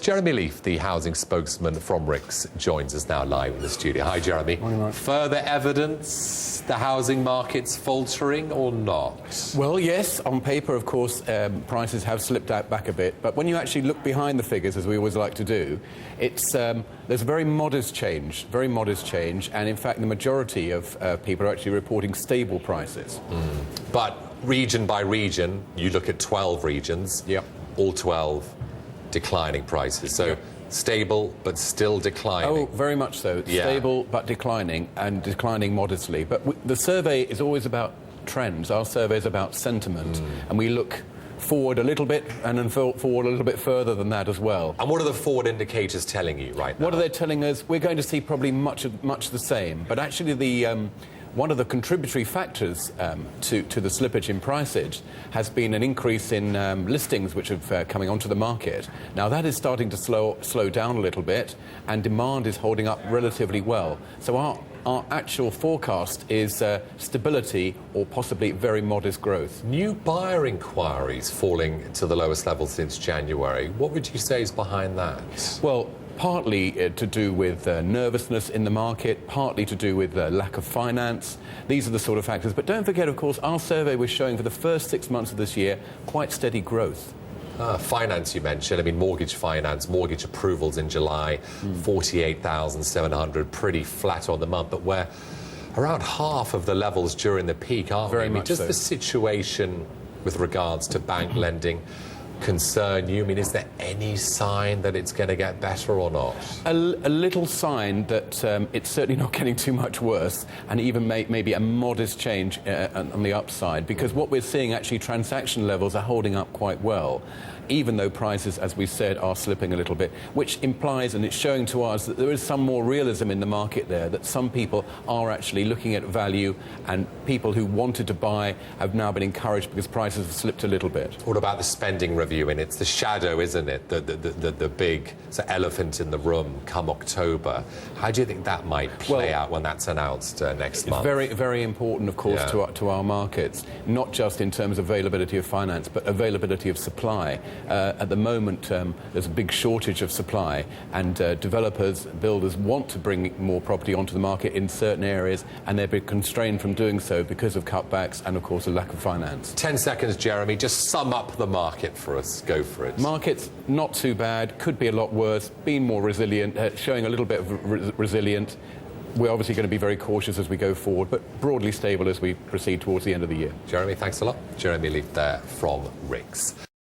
Jeremy Leaf, the housing spokesman from RICS, joins us now live in the studio. Hi, Jeremy. Morning. Further evidence the housing market's faltering or not? Well, yes, on paper, of course, prices have slipped out back a bit. But when you actually look behind the figures, as we always like to do, it's there's a very modest change. And in fact, the majority of people are actually reporting stable prices. But region by region, you look at 12 regions, all 12 declining prices. So stable but still declining. Oh, very much so. Stable but declining, and declining modestly. But the survey is always about trends. Our survey is about sentiment, and we look forward a little bit and then forward a little bit further than that as well. And what are the forward indicators telling you right now? What are they telling us? We're going to see probably much the same. But actually one of the contributory factors to the slippage in prices has been an increase in listings which are coming onto the market. Now that is starting to slow down a little bit, and demand is holding up relatively well. So our actual forecast is stability or possibly very modest growth. New buyer inquiries falling to the lowest level since January. What would you say is behind that? Well, partly to do with nervousness in the market, partly to do with lack of finance. These are the sort of factors. But don't forget, of course, our survey was showing for the first 6 months of this year quite steady growth. Finance you mentioned, I mean mortgage finance, mortgage approvals in July, 48,700, pretty flat on the month, but we're around half of the levels during the peak, aren't we? Very much Does so. the situation with regards to bank lending concern you? I mean, is there any sign that it's going to get better or not? A little sign that it's certainly not getting too much worse, and even maybe a modest change on the upside, because what we're seeing, actually, transaction levels are holding up quite well, even though prices, as we said, are slipping a little bit, which implies, and it's showing to us, that there is some more realism in the market there, that some people are actually looking at value, and people who wanted to buy have now been encouraged because prices have slipped a little bit. What about the spending review? And it's the shadow, isn't it? The big elephant in the room come October. How do you think that might play out when that's announced next month? It's very, very important, of course, to our markets, not just in terms of availability of finance, but availability of supply. At the moment, there's a big shortage of supply, and developers, builders want to bring more property onto the market in certain areas, and they're being constrained from doing so because of cutbacks and, of course, a lack of finance. 10 seconds, Jeremy. Just sum up the market for us. Go for it. Market's not too bad, could be a lot worse, being more resilient, showing a little bit of resilience. We're obviously going to be very cautious as we go forward, but broadly stable as we proceed towards the end of the year. Jeremy, thanks a lot. Jeremy Leaf there from RICS.